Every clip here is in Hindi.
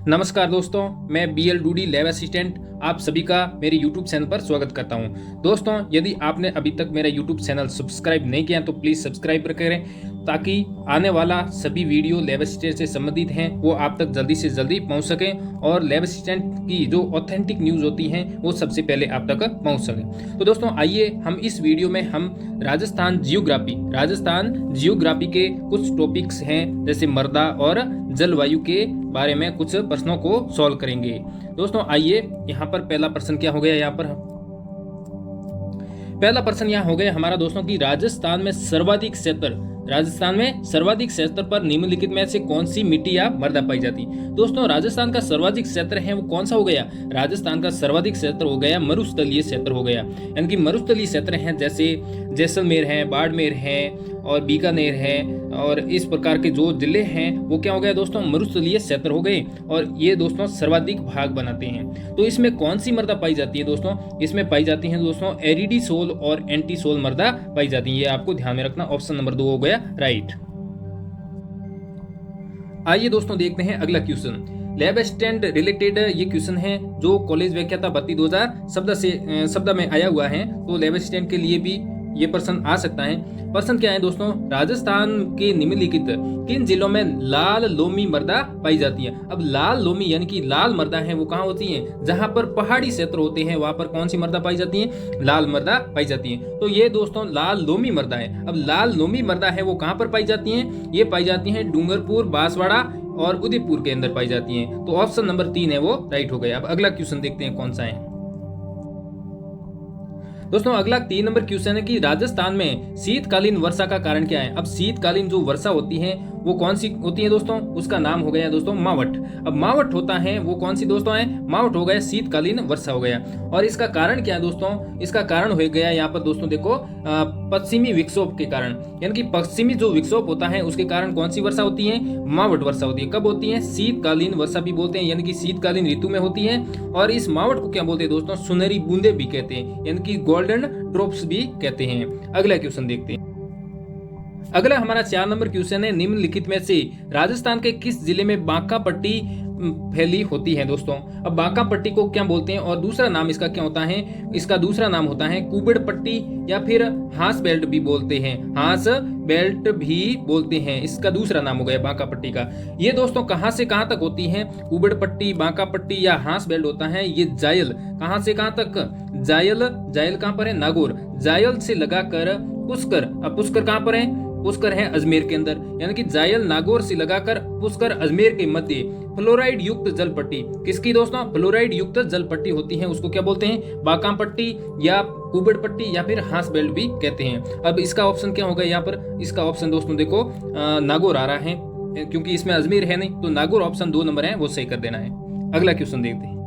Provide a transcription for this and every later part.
नमस्कार दोस्तों, मैं BL डूडी लैब असिस्टेंट आप सभी का मेरे YouTube चैनल पर स्वागत करता हूं। दोस्तों, यदि आपने अभी तक मेरा YouTube चैनल सब्सक्राइब नहीं किया तो प्लीज़ सब्सक्राइब करें ताकि आने वाला सभी वीडियो लैब असिस्टेंट से संबंधित हैं वो आप तक जल्दी से जल्दी पहुंच सकें और लैब असिस्टेंट की जो ऑथेंटिक न्यूज़ होती हैं वो सबसे पहले आप तक पहुंच सकें। तो दोस्तों, आइए हम इस वीडियो में हम राजस्थान जियोग्राफी के कुछ टॉपिक्स हैं जैसे मृदा और जलवायु के बारे में कुछ प्रश्नों को सॉल्व करेंगे। दोस्तों, आइए यहाँ पर पहला प्रश्न क्या हो गया। यहाँ पर पहला प्रश्न यहाँ हो गया हमारा दोस्तों कि राजस्थान में सर्वाधिक क्षेत्र पर निम्नलिखित में से कौन सी मिट्टी या मृदा पाई जाती है। दोस्तों, राजस्थान का सर्वाधिक क्षेत्र है वो कौन सा हो गया। राजस्थान का सर्वाधिक क्षेत्र हो गया मरुस्थलीय क्षेत्र हो गया। यानी कि मरुस्थलीय क्षेत्र हैं जैसे जैसलमेर है, बाड़मेर है और बीकानेर है और इस प्रकार के जो जिले हैं वो क्या हो गया दोस्तों, मरुस्थलीय क्षेत्र हो गए और ये दोस्तों सर्वाधिक भाग बनाते हैं। तो इसमें कौन सी मृदा पाई जाती है दोस्तों, इसमें पाई जाती है दोस्तों एरिडीसोल और एंटीसोल मृदा पाई जाती है। ये आपको ध्यान में रखना, ऑप्शन नंबर 2 हो गया राइट। आइए दोस्तों देखते हैं अगला क्वेश्चन। लैब असिस्टेंट रिलेटेड ये क्वेश्चन है जो कॉलेज व्याख्याता भर्ती 2000 शब्द में आया हुआ है। तो लैब असिस्टेंट के लिए भी ये प्रश्न आ सकता है। प्रश्न क्या है दोस्तों, राजस्थान के निम्नलिखित किन जिलों में लाल लोमी मृदा पाई जाती है। अब लाल लोमी यानी कि लाल मृदा है वो कहाँ होती है, जहां पर पहाड़ी क्षेत्र होते हैं वहां पर कौन सी मृदा पाई जाती है, लाल मृदा पाई जाती है। तो ये दोस्तों लाल लोमी मृदा है। अब लाल लोमी मृदा है वो कहाँ पर पाई जाती है, ये पाई जाती है डूंगरपुर, बांसवाड़ा और उदयपुर के अंदर पाई जाती है। तो ऑप्शन नंबर 3 है वो राइट हो गया। अब अगला क्वेश्चन देखते हैं कौन सा है दोस्तों। अगला 3 नंबर क्वेश्चन है कि राजस्थान में शीतकालीन वर्षा का कारण क्या है। अब शीतकालीन जो वर्षा होती है वो कौन सी होती है दोस्तों, उसका नाम हो गया दोस्तों मावठ। अब मावठ होता है वो कौन सी दोस्तों है, मावठ हो गया शीतकालीन वर्षा हो गया। और इसका कारण क्या है दोस्तों, इसका कारण हो गया यहाँ पर दोस्तों देखो पश्चिमी विक्षोभ के कारण। यानी कि पश्चिमी जो विक्षोभ होता है उसके कारण कौन सी वर्षा होती है, मावठ वर्षा होती है। कब होती है, शीतकालीन वर्षा भी बोलते हैं, यानी कि शीतकालीन ऋतु में होती है। और इस मावठ को क्या बोलते हैं दोस्तों, सुनहरी बूंदे भी कहते हैं, यानी कि गोल्डन ड्रॉप्स भी कहते हैं। अगला क्वेश्चन देखते हैं। अगला हमारा 4 नंबर क्वेश्चन है, निम्नलिखित में से राजस्थान के किस जिले में बांका पट्टी फैली होती है दोस्तों। अब बांका पट्टी को क्या बोलते हैं और दूसरा नाम इसका क्या होता है, इसका दूसरा नाम होता है कुबड़ पट्टी या फिर हांस बेल्ट भी बोलते हैं, हांस बेल्ट भी बोलते हैं। इसका दूसरा नाम हो गया बांका पट्टी का। ये दोस्तों कहां से कहां तक होती है, कुबड़ पट्टी, बांका पट्टी या हांस बेल्ट होता है ये जायल कहां से कहां तक, जायल कहां पर है, नागौर। जायल से लगाकर पुष्कर, अब पुष्कर कहां पर है, पुष्कर है अजमेर के अंदर। यानी कि जायल नागौर से लगाकर पुष्कर अजमेर के मध्य फ्लोराइड युक्त जल पट्टी, किसकी दोस्तों, फ्लोराइड युक्त जल पट्टी होती है उसको क्या बोलते हैं, बांका पट्टी या कुबड़ पट्टी या फिर हांस बेल्ट भी कहते हैं। अब इसका ऑप्शन क्या होगा यहाँ पर, इसका ऑप्शन दोस्तों देखो नागौर आ रहा है क्योंकि इसमें अजमेर है नहीं, तो नागौर ऑप्शन 2 नंबर है वो सही कर देना है। अगला क्वेश्चन देखते हैं।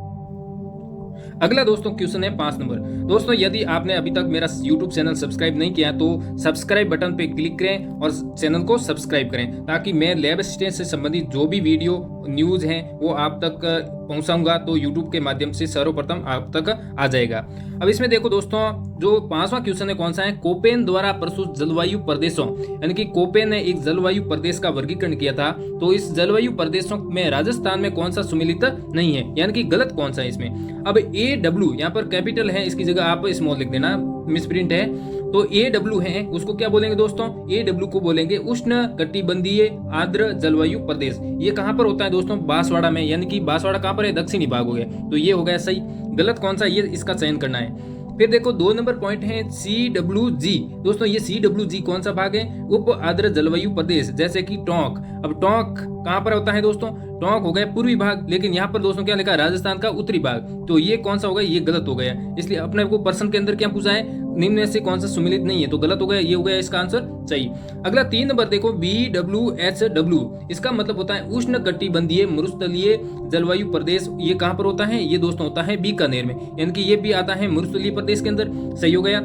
अगला दोस्तों क्वेश्चन है 5 नंबर। दोस्तों, यदि आपने अभी तक मेरा YouTube चैनल सब्सक्राइब नहीं किया तो सब्सक्राइब बटन पे क्लिक करें और चैनल को सब्सक्राइब करें ताकि मैं लैब असिस्टेंट से संबंधित जो भी वीडियो न्यूज़ हैं वो आप तक पहुंचाऊंगा तो YouTube के माध्यम से सर्वप्रथम आप तक आ जाएगा। अब इसमें देखो दोस्तों जो 5वां क्वेश्चन है कौन सा है, कोपेन द्वारा प्रस्तुत जलवायु प्रदेशों, यानी कि कोपेन ने एक जलवायु प्रदेश का वर्गीकरण किया था। तो इस जलवायु प्रदेशों में राजस्थान में कौन सा सम्मिलित नहीं है, यानी कि गलत कौन सा है इसमें। अब AW यहाँ पर कैपिटल है, इसकी जगह आप स्मॉल लिख देना, मिसप्रिंट है। तो AW है उसको क्या बोलेंगे दोस्तों, AW को बोलेंगे उष्ण कटिबंधीय आर्द्र जलवायु प्रदेश। ये कहाँ पर होता है दोस्तों, बांसवाड़ा में, यानी कि बांसवाड़ा कहाँ पर है, दक्षिणी भाग हो गया। तो ये हो गया सही, गलत कौन सा ये इसका चयन करना है। फिर देखो 2 नंबर पॉइंट है CWG। दोस्तों ये CWG कौन सा भाग है, उप आर्द्र जलवायु प्रदेश, जैसे कि टोंक। अब टोंक कहाँ पर होता है दोस्तों, टोंक हो गया पूर्वी भाग, लेकिन यहाँ पर दोस्तों क्या लिखा है, राजस्थान का उत्तरी भाग। तो ये कौन सा होगा, ये गलत हो गया। इसलिए अपने को प्रश्न के अंदर क्या पूछा है, निम्न में से कौन सा सम्मिलित नहीं है, तो गलत हो गया, ये हो गया इसका आंसर सही। अगला 3 नंबर देखो BWHW, इसका मतलब होता है उष्ण कटिबंधीय मरुस्थलीय जलवायु प्रदेश। ये कहाँ पर होता है, ये दोस्तों होता है बीकानेर में, यानी कि ये भी आता है मरुस्थलीय प्रदेश के अंदर, सही हो गया।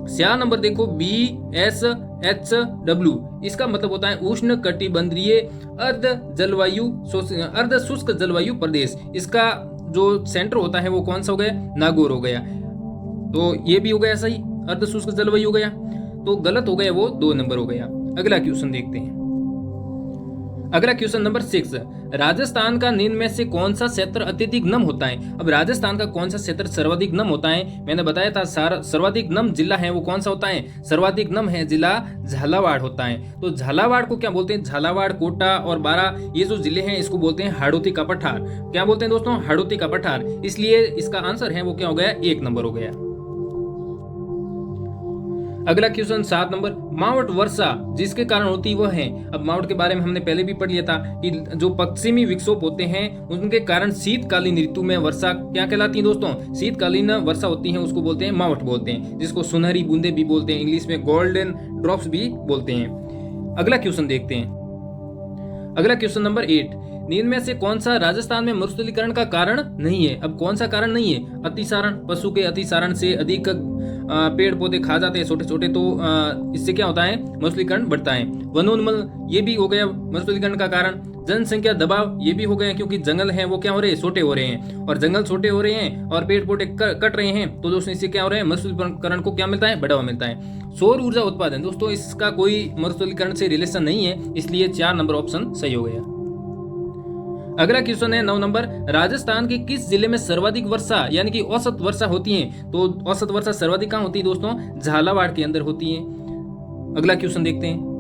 4 नंबर देखो BSHW, इसका मतलब होता है उष्ण कटिबंधीय अर्ध शुष्क जलवायु प्रदेश। इसका जो सेंटर होता है वो कौन सा हो गया, नागौर हो गया। तो ये भी हो गया सही, अर्ध शुष्क जलवायु हो गया। तो गलत हो गया वो 2 नंबर हो गया। अगला क्वेश्चन देखते हैं। अगला क्वेश्चन नंबर 6, राजस्थान का निम्न में से कौन सा क्षेत्र अत्यधिक नम होता है। अब राजस्थान का कौन सा क्षेत्र सर्वाधिक नम होता है, मैंने बताया था सर्वाधिक नम जिला है वो कौन सा होता है, सर्वाधिक नम है जिला झालावाड़ होता है। तो झालावाड़ को क्या बोलते हैं, झालावाड़, कोटा और बारा, ये जो जिले हैं इसको बोलते हैं हाड़ौती का पठार। क्या बोलते हैं दोस्तों, हाड़ौती का पठार। इसलिए इसका आंसर है वो क्या हो गया, 1 नंबर हो गया। अगला क्वेश्चन 7 नंबर, मावठ वर्षा जिसके कारण होती वह है। अब मावठ के बारे में हमने पहले भी पढ़ लिया था कि जो पश्चिमी विक्षोभ होते हैं उनके कारण शीतकालीन ऋतु में वर्षा क्या कहलाती है दोस्तों, शीतकालीन वर्षा होती है उसको बोलते हैं मावठ बोलते हैं, जिसको सुनहरी बूंदे भी बोलते हैं, इंग्लिश में गोल्डन ड्रॉप्स भी बोलते हैं। अगला क्वेश्चन देखते हैं। अगला क्वेश्चन नंबर 8, निम्न में से कौन सा राजस्थान में मरुस्थलीकरण का कारण नहीं है। अब कौन सा कारण नहीं है, अतिसारण, पशु के अतिसारण से अधिक पेड़ पौधे खा जाते हैं छोटे छोटे, तो इससे क्या होता है, मरुस्थलीकरण बढ़ता है। वनोन्मूलन ये भी हो गया मरुस्थलीकरण का कारण। जनसंख्या दबाव ये भी हो गया क्योंकि जंगल है वो क्या हो रहे हैं, छोटे हो रहे हैं, और जंगल छोटे हो रहे हैं और पेड़ पौधे कट रहे हैं, तो दोस्तों इससे क्या हो रहा है, मरुस्थलीकरण को क्या मिलता है, बढ़ावा मिलता है। सौर ऊर्जा उत्पादन, दोस्तों इसका कोई मरुस्थलीकरण से रिलेशन नहीं है, इसलिए 4 नंबर ऑप्शन सही हो गया। अगला क्वेश्चन है 9 नंबर, राजस्थान के किस जिले में सर्वाधिक वर्षा यानी कि औसत वर्षा होती है। तो औसत वर्षा सर्वाधिक कहाँ होती है दोस्तों, झालावाड़ के अंदर होती है। अगला क्वेश्चन देखते हैं।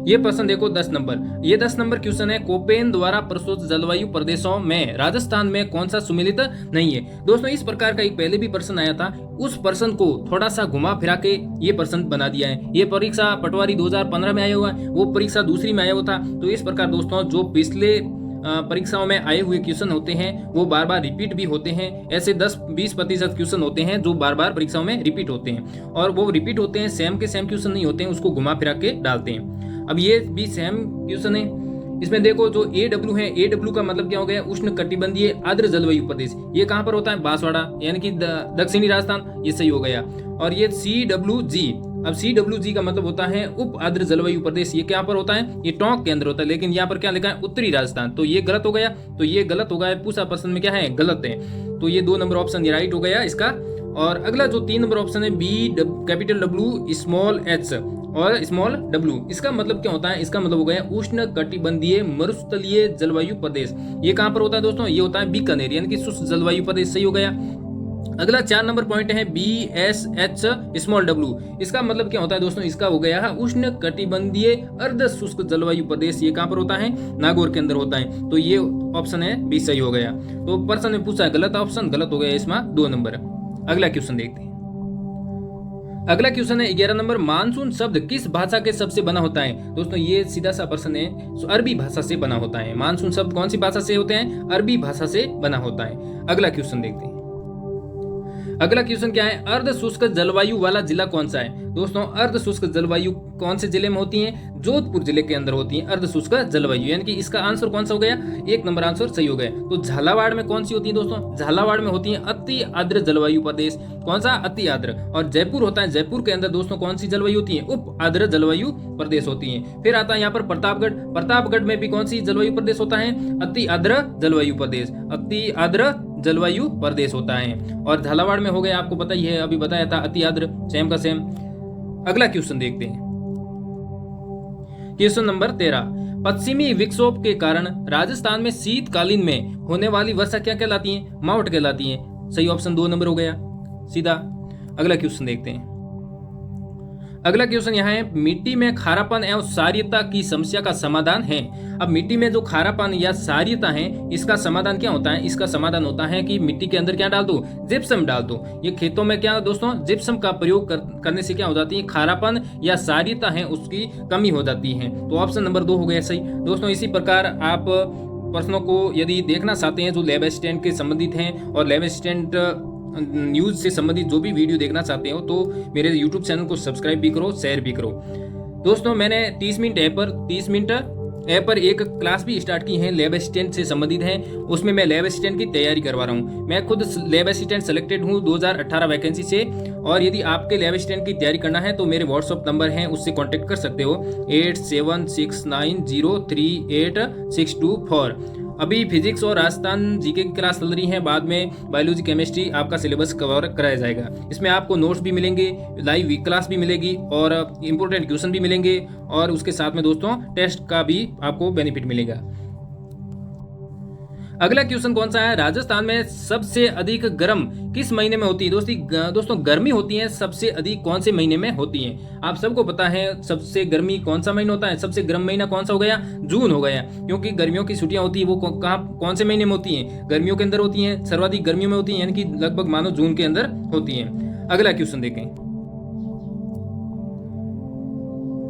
ये प्रश्न देखो 10 नंबर, ये 10 नंबर क्वेश्चन है, कोपेन द्वारा प्रस्तुत जलवायु प्रदेशों में राजस्थान में कौन सा सुमेलित नहीं है। दोस्तों इस प्रकार का एक पहले भी प्रश्न आया था, उस प्रश्न को थोड़ा सा घुमा फिरा के ये प्रश्न बना दिया है। ये परीक्षा पटवारी 2015 में आया हुआ है, वो परीक्षा दूसरी में आया हुआ था। तो इस प्रकार दोस्तों जो पिछले परीक्षाओं में आए हुए क्वेश्चन होते हैं वो बार बार रिपीट भी होते हैं। ऐसे 10-20% क्वेश्चन होते हैं जो बार बार परीक्षाओं में रिपीट होते हैं, और वो रिपीट होते हैं, सेम के सेम क्वेश्चन नहीं होते हैं, उसको घुमा फिरा के डालते हैं। अब ये भी सेम क्वेश्चन है, इसमें देखो जो AW है, AW का मतलब क्या हो गया, उष्ण कटिबंधीय आर्द्र जलवायु प्रदेश। ये कहाँ पर होता है, बांसवाड़ा यानी कि दक्षिणी राजस्थान, ये सही हो गया। और ये CWG, अब CWG का मतलब होता है उप आर्द्र जलवायु प्रदेश, ये क्या पर होता है, ये टोंक के अंदर होता है, लेकिन यहाँ पर क्या लिखा है, उत्तरी राजस्थान, तो ये गलत हो गया। तो ये गलत हो गया, पूछा प्रश्न में क्या है, गलत है, तो ये 2 नंबर ऑप्शन ये राइट हो गया इसका। और अगला जो 3 नंबर ऑप्शन है B capital W small h और स्मॉल w, इसका मतलब क्या होता है, इसका मतलब हो गया उष्ण कटिबंधीय मरुस्थलीय जलवायु प्रदेश। ये कहाँ पर होता है दोस्तों, ये होता है बीकानेर यानी कि शुष्क जलवायु प्रदेश, सही हो गया। अगला 4 नंबर पॉइंट है BSH स्मॉल w, इसका मतलब क्या होता है दोस्तों, इसका हो गया उष्ण कटिबंधीय अर्ध शुष्क जलवायु प्रदेश। ये कहाँ पर होता है, नागौर के अंदर होता है, तो ये ऑप्शन है बी सही हो गया। तो प्रश्न में पूछा गलत ऑप्शन, गलत हो गया इसमें 2 नंबर। अगला क्वेश्चन देखते हैं। अगला क्वेश्चन है 11 नंबर, मानसून शब्द किस भाषा के शब्द से बना होता है। दोस्तों ये सीधा सा प्रश्न है, अरबी भाषा से बना होता है। मानसून शब्द कौन सी भाषा से होते हैं, अरबी भाषा से बना होता है। अगला क्वेश्चन देखते हैं। अगला क्वेश्चन क्या है, अर्ध शुष्क जलवायु वाला जिला कौन सा है। दोस्तों अर्ध शुष्क जलवायु कौन से जिले में होती है, जोधपुर जिले के अंदर होती है अर्ध शुष्क जलवायु, यानी कि इसका आंसर कौन सा हो गया, 1 नंबर आंसर सही हो गया। तो झालावाड़ में कौन सी होती है दोस्तों, झालावाड़ में होती है अति आर्द्र जलवायु प्रदेश, कौन सा, अति आर्द्र। और जयपुर होता है, जयपुर के अंदर दोस्तों कौन सी जलवायु होती है, उप आर्द्र जलवायु प्रदेश होती है। फिर आता है यहाँ पर प्रतापगढ़, प्रतापगढ़ में भी कौन सी जलवायु प्रदेश होता है, अति आर्द्र जलवायु प्रदेश, अति आर्द्र जलवायु प्रदेश होता है। और झालावाड़ में हो गया, आपको पता ही है, अभी बताया था अति आर्द्र, सेम का सेम। अगला क्वेश्चन देखते हैं, क्वेश्चन नंबर 13, पश्चिमी विक्षोभ के कारण राजस्थान में शीतकालीन में होने वाली वर्षा क्या कहलाती है, मावठ कहलाती है। सही ऑप्शन 2 नंबर हो गया सीधा। अगला क्वेश्चन देखते हैं। अगला क्वेश्चन यहाँ है, मिट्टी में खारापन एवं क्षारीयता की समस्या का समाधान है। अब मिट्टी में जो खारापन या क्षारीयता है, इसका समाधान क्या होता है, इसका समाधान होता है कि मिट्टी के अंदर क्या डाल दो, जिप्सम डाल दो। ये खेतों में क्या दोस्तों, जिप्सम का प्रयोग करने से क्या हो जाती है, खारापन या क्षारीयता है उसकी कमी हो जाती है। तो ऑप्शन नंबर 2 हो गया सही। दोस्तों इसी प्रकार आप प्रश्नों को यदि देखना चाहते हैं जो लैब असिस्टेंट के संबंधित हैं और लैब असिस्टेंट न्यूज़ से संबंधित जो भी वीडियो देखना चाहते हो, तो मेरे यूट्यूब चैनल को सब्सक्राइब भी करो, शेयर भी करो। दोस्तों मैंने 30 मिनट ऐप पर एक क्लास भी स्टार्ट की है, लैब असिस्टेंट से संबंधित है। उसमें मैं लैब असिस्टेंट की तैयारी करवा रहा हूँ। मैं खुद लैब असिस्टेंट सेलेक्टेड हूँ 2018 वैकेंसी से। और यदि आपके लैब असिस्टेंट की तैयारी करना है तो मेरे व्हाट्सअप नंबर है, उससे कॉन्टेक्ट कर सकते हो 8769038624। अभी फिजिक्स और राजस्थान जीके की क्लास चल रही है, बाद में बायोलॉजी केमिस्ट्री आपका सिलेबस कवर कराया जाएगा। इसमें आपको नोट्स भी मिलेंगे, लाइव क्लास भी मिलेगी और इंपॉर्टेंट क्वेश्चन भी मिलेंगे और उसके साथ में दोस्तों टेस्ट का भी आपको बेनिफिट मिलेगा। अगला क्वेश्चन कौन सा है, राजस्थान में सबसे अधिक गर्म किस महीने में होती है। दोस्तों गर्मी होती है सबसे अधिक कौन से महीने में होती है। आप सबको पता है सबसे गर्मी कौन सा महीना होता है, सबसे गर्म महीना कौन सा हो गया, जून हो गया, क्योंकि गर्मियों की छुट्टियां होती है वो कौन से महीने में होती हैं, गर्मियों के अंदर होती हैं, सर्वाधिक गर्मियों में होती है, यानी कि लगभग मानो जून के अंदर होती है। अगला क्वेश्चन देखें।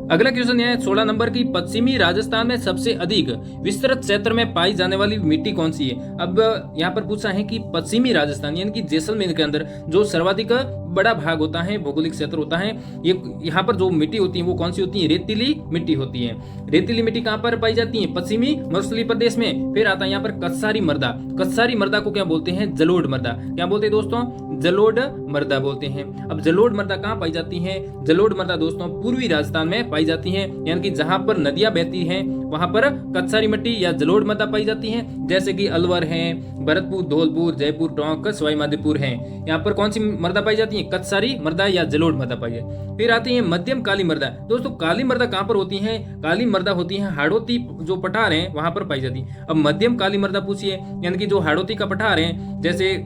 अगला क्वेश्चन है 16 नंबर की, पश्चिमी राजस्थान में सबसे अधिक विस्तृत क्षेत्र में पाई जाने वाली मिट्टी कौन सी है। अब यहाँ पर पूछा है कि पश्चिमी राजस्थान यानी कि जैसलमेर के अंदर जो सर्वाधिक बड़ा भाग होता है, भौगोलिक क्षेत्र होता है, ये यहाँ पर जो मिट्टी होती है वो कौन सी होती है, रेतीली मिट्टी होती है। रेतीली मिट्टी कहाँ पर पाई जाती है, पश्चिमी मरुस्थलीय प्रदेश में। फिर आता है यहाँ पर कत्सारी मृदा। कत्सारी मृदा को क्या बोलते हैं, जलोढ़ मृदा। क्या बोलते हैं दोस्तों, जलोढ़ मृदा बोलते हैं। अब जलोढ़ मृदा कहाँ पाई जाती है, जलोढ़ मृदा दोस्तों पूर्वी राजस्थान में पाई जाती है, यानी कि जहां पर नदियां बहती हैं वहां पर कत्सारी मिट्टी या जलोढ़ मृदा पाई जाती है, जैसे कि अलवर है, भरतपुर, धौलपुर, जयपुर, टोंक, सवाई माधोपुर है। यहाँ पर कौन सी मृदा पाई जाती है, कत्सारी मृदा या जलोढ़ मृदा पाई जाती। फिर आती है मध्यम काली मृदा। दोस्तों काली मृदा कहाँ पर होती है, काली मृदा होती है हाड़ौती जो पठार है वहां पर पाई जाती है। अब मध्यम काली मृदा पूछिए, यानी कि जो हाड़ौती का पठार है, जैसे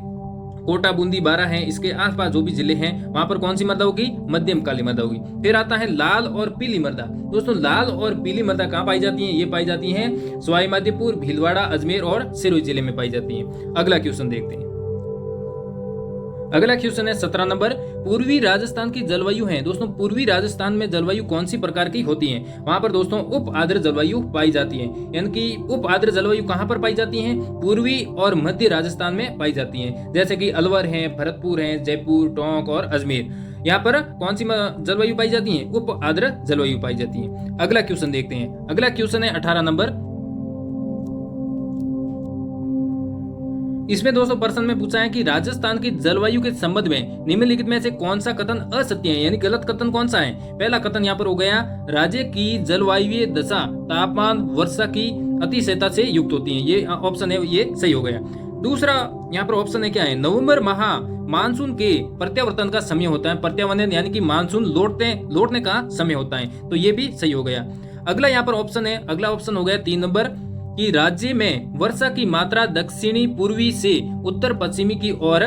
कोटा, बूंदी, बारा है, इसके आसपास जो भी जिले हैं वहां पर कौन सी मृदा होगी, मध्यम काली मृदा होगी। फिर आता है लाल और पीली मृदा। दोस्तों लाल और पीली मृदा कहाँ पाई जाती है, ये पाई जाती है सवाई माधोपुर, भीलवाड़ा, अजमेर और सिरोही जिले में पाई जाती है। अगला क्वेश्चन देखते हैं। अगला क्वेश्चन है 17 नंबर, पूर्वी राजस्थान की जलवायु है। दोस्तों पूर्वी राजस्थान में जलवायु कौन सी प्रकार की होती है, वहां पर दोस्तों उप आर्द्र जलवायु पाई जाती है, यानी कि उप आर्द्र जलवायु कहां पर पाई जाती है, पूर्वी और मध्य राजस्थान में पाई जाती है, जैसे कि अलवर है, भरतपुर है, जयपुर, टोंक और अजमेर। यहाँ पर कौन सी जलवायु पाई जाती है, उप आर्द्र जलवायु पाई जाती है। अगला क्वेश्चन देखते हैं। अगला क्वेश्चन है 18 नंबर। इसमें दोस्तों प्रश्न में पूछा है कि राजस्थान की जलवायु के संबंध में निम्नलिखित में से कौन सा कथन असत्य है, यानी गलत कथन कौन सा है। पहला कथन यहाँ पर हो गया, राज्य की जलवायु दशा तापमान वर्षा की अतिशयता से युक्त होती है, ये ऑप्शन है, ये सही हो गया। दूसरा यहाँ पर ऑप्शन है क्या है, नवंबर माह मानसून के प्रत्यावर्तन का समय होता है, प्रत्यावर्तन यानी कि मानसून लौटने का समय होता है, तो ये भी सही हो गया। अगला यहाँ पर ऑप्शन है, अगला ऑप्शन हो गया 3 नंबर कि राज्य में वर्षा की मात्रा दक्षिणी पूर्वी से उत्तर पश्चिमी की ओर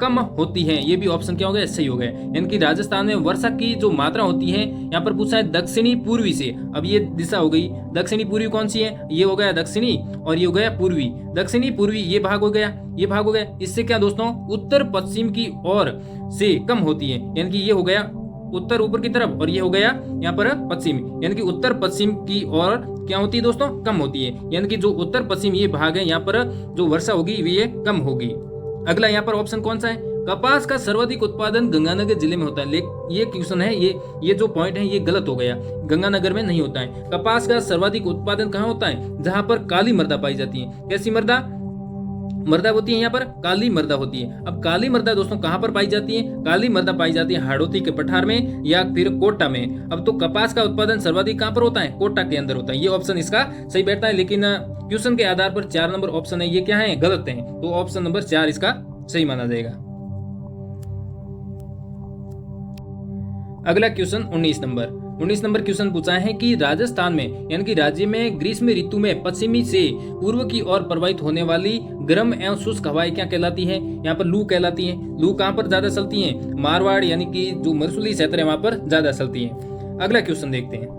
कम होती है, ये भी ऑप्शन क्या हो गया, सही हो गया। यानी कि राजस्थान में वर्षा की जो मात्रा होती है, यहाँ पर पूछा है दक्षिणी पूर्वी से। अब ये दिशा हो गई, दक्षिणी पूर्वी कौन सी है, ये हो गया दक्षिणी और ये हो गया पूर्वी। दक्षिणी पूर्वी ये भाग हो गया, ये भाग हो गया। इससे क्या दोस्तों, उत्तर पश्चिम की ओर से कम होती है, यानी कि ये हो गया उत्तर ऊपर की तरफ और ये हो गया यहाँ पर पश्चिम, यानी कि उत्तर पश्चिम की ओर क्या होती है दोस्तों, कम होती है, यानी कि जो उत्तर पश्चिम ये भाग है यहाँ पर जो वर्षा होगी ये कम होगी। अगला यहाँ पर ऑप्शन कौन सा है, कपास का सर्वाधिक उत्पादन गंगानगर जिले में होता है। ये क्वेश्चन है, ये जो पॉइंट है ये गलत हो गया, गंगानगर में नहीं होता है। कपास का सर्वाधिक उत्पादन कहाँ होता है, जहां पर काली मृदा पाई जाती है। कैसी मृदा होती है, यहाँ पर काली मृदा होती है। अब काली मृदा दोस्तों कहां पर पाई जाती है, काली मृदा पाई जाती है हाड़ौती के पठार में या फिर कोटा में। अब तो कपास का उत्पादन सर्वाधिक कहां पर होता है, कोटा के अंदर होता है, ये ऑप्शन इसका सही बैठता है। लेकिन क्वेश्चन के आधार पर 4 नंबर ऑप्शन है, ये क्या है, गलत है, तो ऑप्शन नंबर 4 इसका सही माना जाएगा। अगला क्वेश्चन 19 नंबर क्वेश्चन पूछा है कि राजस्थान में यानी कि राज्य में ग्रीष्म ऋतु में पश्चिमी से पूर्व की ओर प्रवाहित होने वाली गर्म एवं शुष्क हवाएं क्या कहलाती है, यहाँ पर लू कहलाती है। लू कहाँ पर ज्यादा चलती है, मारवाड़ यानी कि जो मरुस्थलीय क्षेत्र है वहां पर ज्यादा चलती है। अगला क्वेश्चन देखते हैं।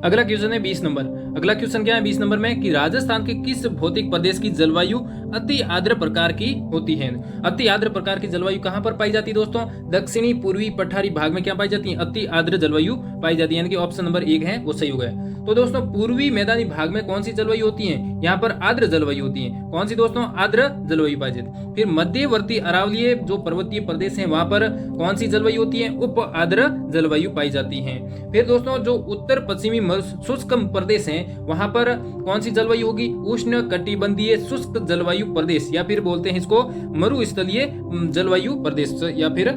अगला क्वेश्चन है 20 नंबर। अगला क्वेश्चन क्या है 20 नंबर में कि राजस्थान के किस भौतिक प्रदेश की जलवायु अति आर्द्र प्रकार की होती है। अति आर्द्र प्रकार की जलवायु कहां पर पाई जाती है दोस्तों, दक्षिणी पूर्वी पठारी भाग में क्या पाई जाती है, अति आर्द्र जलवायु पाई जाती है, यानी कि ऑप्शन नंबर 1 है वो सही हो गया। तो दोस्तों पूर्वी मैदानी भाग में कौन सी जलवायु होती है, यहाँ पर आर्द्र जलवायु होती है। कौन सी दोस्तों, आर्द्र जलवायु पाई जाती है। फिर मध्यवर्ती अरावलीय जो पर्वतीय प्रदेश है वहां पर कौन सी जलवायु होती है, उप आर्द्र जलवायु पाई जाती है। फिर दोस्तों जो उत्तर पश्चिमी शुष्क प्रदेश है वहां पर कौन सी जलवायु होगी, उष्ण कटिबंधीय शुष्क जलवायु प्रदेश, या फिर बोलते हैं इसको मरुस्थलीय जलवायु प्रदेश, या फिर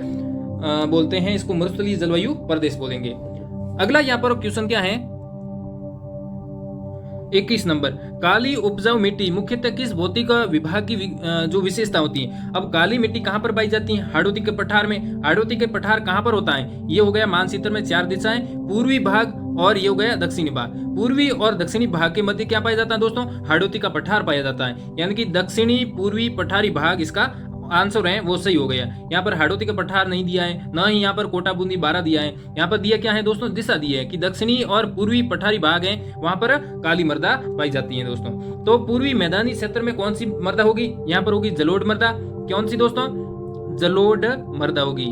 बोलते हैं इसको मरुस्थलीय जलवायु प्रदेश बोलेंगे। अगला यहाँ पर क्वेश्चन क्या है, 21 नंबर, काली उपजाऊ मिट्टी मुख्यतः किस भौतिक विभाग की जो विशेषता होती है। अब काली मिट्टी कहाँ पर पाई जाती है? हाड़ौती के पठार में। हाड़ौती के पठार कहाँ पर होता है? ये हो गया मानचित्र में 4 दिशाएं, पूर्वी भाग और ये हो गया दक्षिणी भाग। पूर्वी और दक्षिणी भाग के मध्य क्या पाया जाता है दोस्तों? हाड़ौती का पठार पाया जाता है, यानी कि दक्षिणी पूर्वी पठारी भाग इसका आंसर है वो सही हो गया। यहाँ पर हाड़ौती का पठार नहीं दिया है, ना ही यहाँ पर कोटा बूंदी 12 दिया है। यहाँ पर दिया क्या है दोस्तों? दिशा दी है कि दक्षिणी और पूर्वी पठारी भाग है, वहां पर काली मृदा पाई जाती है दोस्तों। तो पूर्वी मैदानी क्षेत्र में कौन सी मृदा होगी? यहाँ पर होगी जलोढ़ मृदा। कौन सी दोस्तों? जलोढ़ मृदा होगी।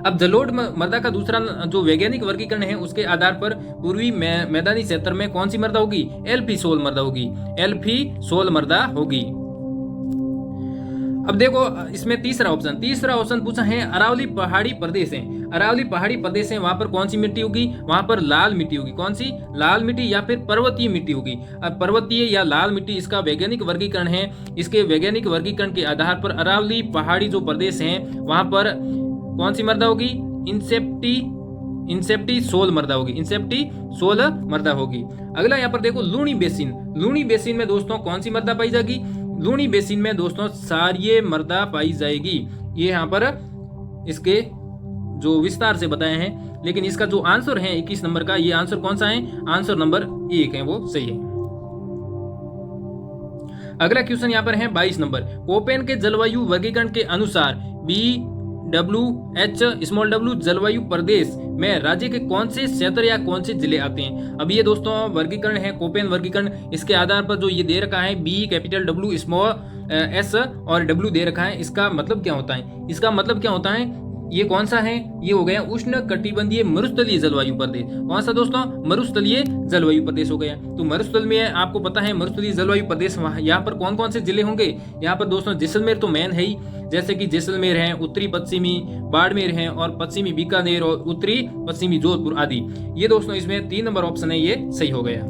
अब जलोढ़ मृदा का दूसरा जो वैज्ञानिक वर्गीकरण है उसके आधार पर पूर्वी मैदानी क्षेत्र में कौन सी मृदा होगी? एल्फी सोल मृदा होगी। एल्फी सोल मृदा होगी। अब देखो इसमें तीसरा ऑप्शन पूछा है अरावली पहाड़ी प्रदेश है। अरावली पहाड़ी प्रदेश है, वहां पर कौन सी मिट्टी होगी? वहां पर लाल मिट्टी होगी। कौन सी? लाल मिट्टी या फिर पर्वतीय मिट्टी होगी। अब पर्वतीय या लाल मिट्टी इसका वैज्ञानिक वर्गीकरण है। इसके वैज्ञानिक वर्गीकरण के आधार पर अरावली पहाड़ी जो प्रदेश है वहां पर कौन सी मृदा होगी? इंसेप्टी सोल मृदा होगी। इंसेप्टी सोल मृदा होगी। अगला यहाँ पर देखो लूणी बेसिन। लूणी बेसिन में दोस्तों कौन सी मृदा पाई जाएगी? लूणी बेसिन में दोस्तों क्षारीय मृदा पाई जाएगी। ये यहाँ पर इसके जो विस्तार से बताए हैं, लेकिन इसका जो आंसर है 21 नंबर का, ये आंसर कौन सा है? आंसर नंबर 1 है, वो सही है। अगला क्वेश्चन यहाँ पर है 22 नंबर, कोपेन के जलवायु वर्गीकरण के अनुसार BWH जलवायु प्रदेश में राज्य के कौन से क्षेत्र या कौन से जिले आते हैं? अब ये दोस्तों वर्गीकरण है कोपेन वर्गीकरण। इसके आधार पर जो ये दे रखा है B capital W small S और W दे रखा है, इसका मतलब क्या होता है? इसका मतलब क्या होता है? ये कौन सा है? ये हो गया उष्ण कटिबंधीय मरुस्थलीय जलवायु प्रदेश। कौन सा दोस्तों? मरुस्थलीय जलवायु प्रदेश हो गया। तो मरुस्थल में आपको पता है मरुस्थलीय जलवायु प्रदेश, यहाँ पर कौन कौन से जिले होंगे? यहाँ पर दोस्तों जैसलमेर तो मेन है ही, जैसे कि जैसलमेर है, उत्तरी पश्चिमी बाड़मेर है और पश्चिमी बीकानेर और उत्तरी पश्चिमी जोधपुर आदि। ये दोस्तों इसमें 3 नंबर ऑप्शन है, ये सही हो गया।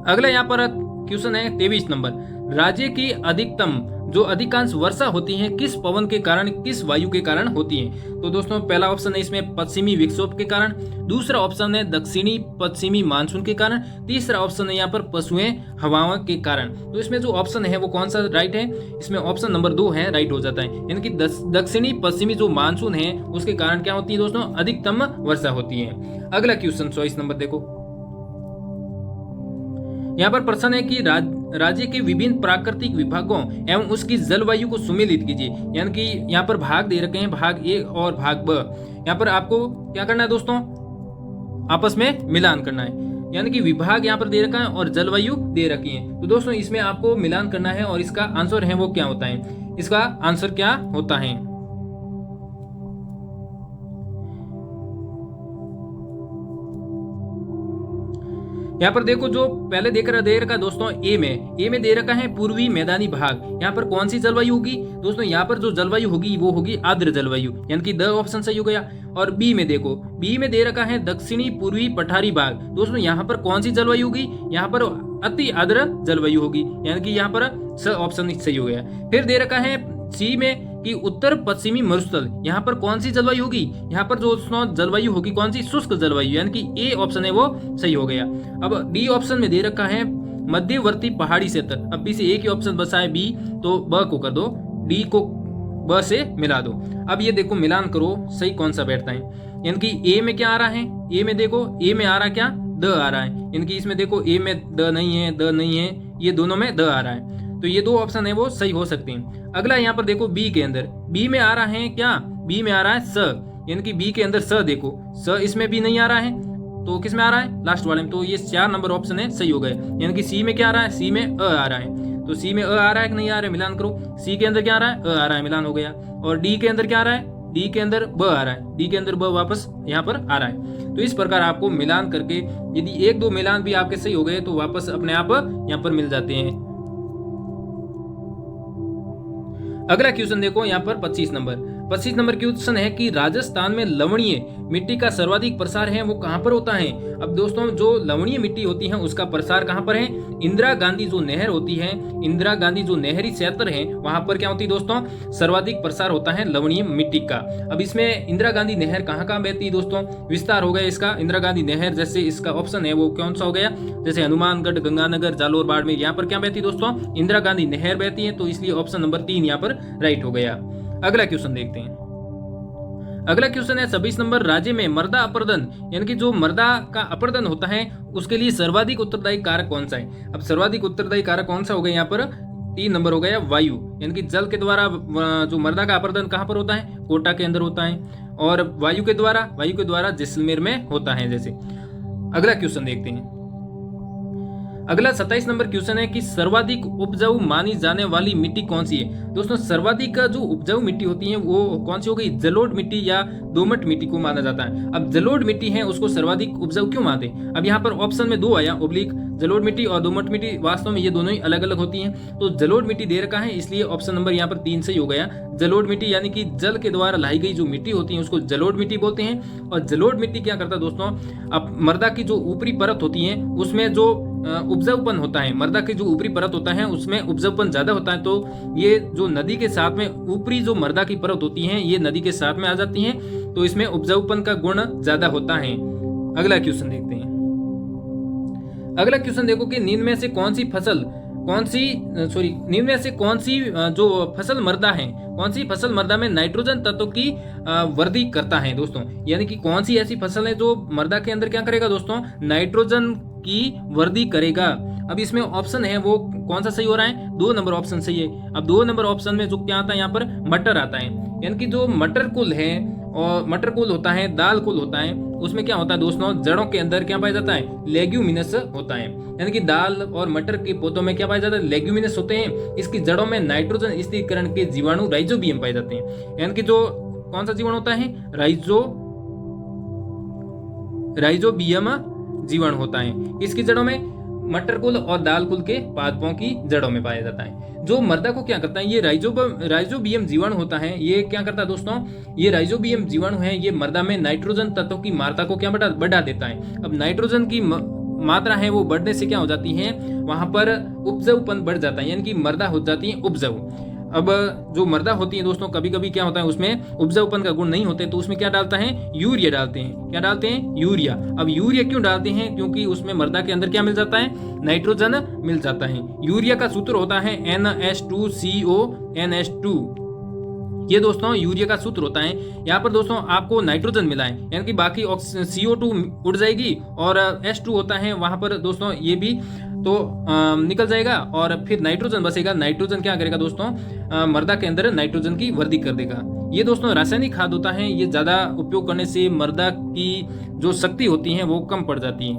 अगला यहाँ पर क्वेश्चन है 23 नंबर, राज्य की अधिकतम जो अधिकांश वर्षा होती है किस पवन के कारण, किस वायु के कारण होती है? तो दोस्तों पहला ऑप्शन है इसमें पश्चिमी विक्षोभ के कारण, दूसरा ऑप्शन है दक्षिणी पश्चिमी मानसून के कारण, तीसरा ऑप्शन है यहाँ पर पशुएं हवाओं के कारण। तो इसमें जो ऑप्शन है वो कौन सा राइट है? इसमें ऑप्शन नंबर 2 है, राइट हो जाता है। यानी कि दक्षिणी पश्चिमी जो मानसून है उसके कारण क्या होती है दोस्तों? अधिकतम वर्षा होती है। अगला क्वेश्चन 24 नंबर देखो, यहाँ पर प्रश्न है कि राज्य के विभिन्न प्राकृतिक विभागों एवं उसकी जलवायु को सुमेलित कीजिए। यानी कि यहाँ पर भाग दे रखे हैं, भाग ए और भाग ब। यहाँ पर आपको क्या करना है दोस्तों? आपस में मिलान करना है। यानी कि विभाग यहाँ पर दे रखा है और जलवायु दे रखी है, तो दोस्तों इसमें आपको मिलान करना है और इसका आंसर है वो क्या होता है? इसका आंसर क्या होता है? यहाँ पर देखो जो पहले दे रखा दोस्तों ए में दे रखा है पूर्वी मैदानी भाग। यहाँ पर कौन सी जलवायु होगी दोस्तों? यहाँ पर जो जलवायु होगी वो होगी आर्द्र जलवायु, यानी कि द ऑप्शन सही हो गया। और बी में देखो, बी में दे रखा है दक्षिणी पूर्वी पठारी भाग। दोस्तों यहाँ पर कौन सी जलवायु होगी? यहाँ पर अति आर्द्र जलवायु होगी, यानी कि यहाँ पर स ऑप्शन सही हो गया। फिर दे रखा है सी में कि उत्तर पश्चिमी मरुस्थल, यहाँ पर कौन सी जलवायु होगी? यहाँ पर जो जलवायु होगी कौन सी? शुष्क जलवायु, यानी कि ए ऑप्शन है वो सही हो गया। अब डी ऑप्शन में दे रखा है मध्यवर्ती पहाड़ी क्षेत्र। अब बी से एक ही ऑप्शन बचा है बी, तो ब को कर दो, डी को ब से मिला दो। अब ये देखो मिलान करो सही कौन सा बैठता है। यानी कि ए में क्या आ रहा है? ए में देखो, ए में आ रहा क्या? द आ रहा है। यानी कि इसमें देखो ए में द नहीं है, ये दोनों में द आ रहा है, तो ये 2 ऑप्शन है वो सही हो सकते हैं। अगला यहाँ पर देखो बी के अंदर, बी में आ रहा है क्या? बी में आ रहा है स, यानी कि बी के अंदर स देखो, स इसमें भी नहीं आ रहा है, तो किस में आ रहा है? लास्ट वाले में। तो ये 4 नंबर ऑप्शन है सही हो गए। यानी कि सी में क्या आ रहा है? सी में अ आ रहा है। तो सी में अ आ रहा है कि नहीं आ रहा है? मिलान करो। सी के अंदर क्या आ रहा है? अ आ रहा है, मिलान हो गया। और डी के अंदर क्या आ रहा है? डी के अंदर ब आ रहा है, डी के अंदर ब वापस यहाँ पर आ रहा है। तो इस प्रकार आपको मिलान करके यदि 1-2 मिलान भी आपके सही हो गए तो वापस अपने आप यहाँ पर मिल जाते हैं। अगला क्वेश्चन देखो यहाँ पर 25 नंबर, 25 नंबर क्वेश्चन है कि राजस्थान में लवणीय मिट्टी का सर्वाधिक प्रसार है वो कहां पर होता है। अब दोस्तों जो लवणीय मिट्टी होती है उसका प्रसार कहां पर है, इंदिरा गांधी जो नहर होती है, इंदिरा गांधी जो नहरी क्षेत्र है वहां पर क्या होती है दोस्तों, सर्वाधिक प्रसार होता है लवणीय मिट्टी का। अब इसमें इंदिरा गांधी नहर कहां बहती है दोस्तों, विस्तार हो गया इसका, इंदिरा गांधी नहर जैसे इसका ऑप्शन है वो कौन सा हो गया, जैसे हनुमानगढ़, गंगानगर, जालोर, बाड़मेर, यहाँ पर क्या बहती है दोस्तों, इंदिरा गांधी नहर बहती है, तो इसलिए ऑप्शन नंबर 3 यहाँ पर राइट हो गया। अगला क्वेश्चन देखते हैं। अगला क्वेश्चन है 26 नंबर, राज्य में मृदा अपरदन यानी कि जो मृदा का अपरदन होता है उसके लिए सर्वाधिक उत्तरदायी कारक कौन सा है। अब सर्वाधिक उत्तरदायी कारक कौन सा हो गया, यहाँ पर 3 नंबर हो गया वायु, यानी कि जल के द्वारा जो मृदा का अपरदन कहां पर होता है, कोटा के अंदर होता है, और वायु के द्वारा जैसलमेर में होता है जैसे। अगला क्वेश्चन देखते हैं। अगला 27 नंबर क्वेश्चन है कि सर्वाधिक उपजाऊ मानी जाने वाली मिट्टी कौन सी है। दोस्तों सर्वाधिक जो उपजाऊ मिट्टी होती है वो कौन सी हो गई, जलोढ़ मिट्टी या दोमट मिट्टी को माना जाता है। अब जलोढ़ मिट्टी है उसको सर्वाधिक उपजाऊ क्यों मानते हैं, अब यहाँ पर ऑप्शन में 2 आया ओब्लिक, जलोढ़ मिट्टी और दोमट मिट्टी, वास्तव में ये दोनों ही अलग अलग होती हैं, तो जलोढ़ मिट्टी दे रखा है इसलिए ऑप्शन नंबर यहाँ पर 3 सही हो गया। जलोढ़ मिट्टी यानी कि जल के द्वारा लाई गई जो मिट्टी होती है उसको जलोढ़ मिट्टी बोलते हैं। और जलोढ़ मिट्टी क्या करता है दोस्तों, अब मृदा की जो ऊपरी परत होती है उसमें जो उपजाऊपन होता है, मृदा की जो ऊपरी परत होता है उसमें उपजाऊपन ज्यादा होता है, तो ये जो नदी के साथ में ऊपरी जो मृदा की परत होती है ये नदी के साथ में आ जाती है, तो इसमें उपजाऊपन का गुण ज्यादा होता है। अगला क्वेश्चन देखते हैं। अगला क्वेश्चन देखो कि निम्न में से कौन सी जो फसल मृदा है, कौन सी फसल मृदा में नाइट्रोजन तत्व की वृद्धि करता है दोस्तों, यानी कि कौन सी ऐसी फसल है जो मृदा के अंदर क्या करेगा दोस्तों, नाइट्रोजन की वृद्धि करेगा। अब इसमें ऑप्शन है वो कौन सा सही हो रहा है, 2 नंबर ऑप्शन सही है। अब 2 नंबर ऑप्शन में जो क्या आता है यहाँ पर मटर आता है, यानी कि जो मटर कुल है और मटर कुल होता है, दाल कुल होता है, उसमें क्या होता है दोस्तों, जड़ों के अंदर क्या पाया जाता है, लेग्यूमिनस होता है, यानी कि दाल और मटर के पौधों में क्या पाया जाता है, लेग्यूमिनस होते हैं। इसकी जड़ों में नाइट्रोजन स्थिरीकरण के जीवाणु राइजोबियम पाए जाते हैं, यानी कि जो कौन सा जीवाणु होता है, राइजोबियम जीवाणु होता है। इसकी जड़ों में मटर कुल और दाल कुल के पादपों की जड़ों में पाया जाता है। जो मृदा को क्या करता है, ये राइजोबियम जीवाणु होता है, ये क्या करता है दोस्तों, ये राइजोबियम जीवाणु है, ये मृदा में नाइट्रोजन तत्वों की मात्रा को क्या बढ़ा देता है। अब नाइट्रोजन की मात्रा है वो बढ़ने से क्या हो जाती है, वहां पर उपजाऊपन बढ़ जाता है, यानी कि मृदा हो जाती है उपजाऊ। अब जो मृदा होती है दोस्तों कभी कभी क्या होता है उसमें उपजाऊपन का गुण नहीं होते, तो उसमें क्या डालता है, यूरिया डालते हैं। क्या डालते हैं, यूरिया। अब यूरिया क्यों डालते हैं, क्योंकि उसमें मृदा के अंदर क्या मिल जाता है, नाइट्रोजन मिल जाता है। यूरिया का सूत्र होता है NH2CO NH2, ये दोस्तों यूरिया का सूत्र होता है। यहाँ पर दोस्तों आपको नाइट्रोजन मिला है, यानी कि बाकी CO2 उड़ जाएगी और H2 होता है वहां पर दोस्तों ये भी तो निकल जाएगा और फिर नाइट्रोजन बचेगा। नाइट्रोजन क्या करेगा दोस्तों, मृदा के अंदर नाइट्रोजन की वृद्धि कर देगा। ये दोस्तों रासायनिक खाद होता है, ये ज्यादा उपयोग करने से मृदा की जो शक्ति होती है वो कम पड़ जाती है।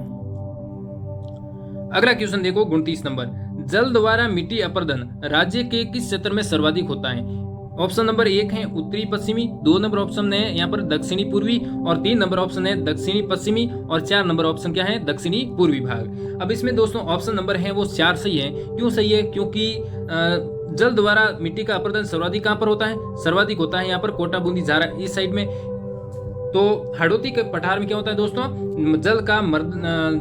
अगला क्वेश्चन देखो 29 नंबर, जल द्वारा मिट्टी अपरदन राज्य के किस क्षेत्र में सर्वाधिक होता है। ऑप्शन नंबर 1 है उत्तरी पश्चिमी, 2 नंबर ऑप्शन है यहाँ पर दक्षिणी पूर्वी, और 3 नंबर ऑप्शन है दक्षिणी पश्चिमी, और 4 नंबर ऑप्शन क्या है, दक्षिणी पूर्वी भाग। अब इसमें दोस्तों ऑप्शन नंबर है वो 4 सही है। क्यों सही है, क्योंकि जल द्वारा मिट्टी का अपरदन सर्वाधिक कहाँ पर होता है, सर्वाधिक होता है यहाँ पर कोटा, बूंदी, झारा इस साइड में। तो हाड़ौती के पठार में क्या होता है दोस्तों,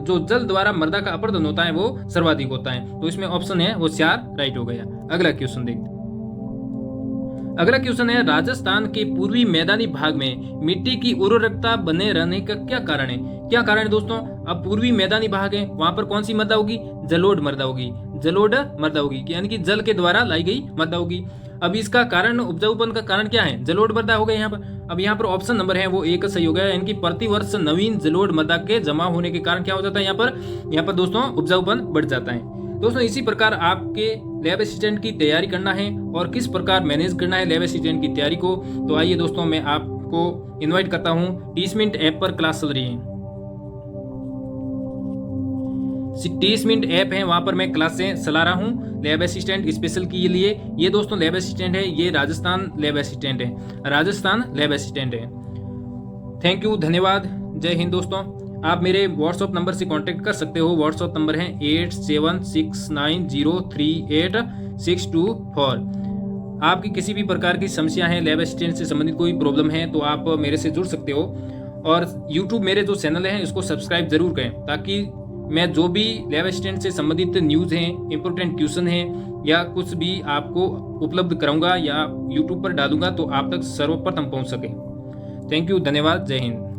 जो जल द्वारा मृदा का अपरदन होता है वो सर्वाधिक होता है, तो इसमें ऑप्शन है वो 4 राइट हो गया। अगला क्वेश्चन देखते हैं। अगला क्वेश्चन है, राजस्थान के पूर्वी मैदानी भाग में मिट्टी की उर्वरकता बने रहने का क्या कारण है। क्या कारण है दोस्तों, अब पूर्वी मैदानी भाग है वहां पर कौन सी मृदा होगी, जलोढ़ मृदा होगी, जलोढ़ मृदा होगी, यानी कि जल के द्वारा लाई गई मृदा होगी। अब इसका कारण, उपजाऊपन का कारण क्या है, जलोढ़ मृदा हो गया यहाँ पर। अब यहाँ पर ऑप्शन नंबर है वो 1 सही हो गया, यानी कि प्रतिवर्ष नवीन जलोढ़ मृदा के जमा होने के कारण क्या हो जाता है, यहाँ पर दोस्तों उपजाऊपन बढ़ जाता है। दोस्तों इसी प्रकार आपके लैब असिस्टेंट की तैयारी करना है और किस प्रकार मैनेज करना है लैब असिस्टेंट की तैयारी को, तो आइए दोस्तों मैं आपको इनवाइट करता हूँ। टीचमिंट ऐप पर क्लास चल रही है, टीचमिंट ऐप है, वहां पर मैं क्लासें चला रहा हूँ लैब असिस्टेंट स्पेशल के लिए। ये दोस्तों लैब असिस्टेंट है, ये राजस्थान लैब असिस्टेंट है, राजस्थान लैब असिस्टेंट है। थैंक यू, धन्यवाद, जय हिंद दोस्तों। आप मेरे व्हाट्सएप नंबर से कांटेक्ट कर सकते हो, व्हाट्सएप नंबर है 8769038624। आपकी किसी भी प्रकार की समस्या है, लैब असिस्टेंट से संबंधित कोई प्रॉब्लम है, तो आप मेरे से जुड़ सकते हो। और यूट्यूब मेरे जो चैनल है इसको सब्सक्राइब जरूर करें, ताकि मैं जो भी लैब असिस्टेंट से संबंधित न्यूज़ हैं, इंपॉर्टेंट क्वेश्चन हैं या कुछ भी आपको उपलब्ध कराऊंगा या यूट्यूब पर डालूंगा तो आप तक सर्वप्रथम पहुंच सके। थैंक यू, धन्यवाद, जय हिंद।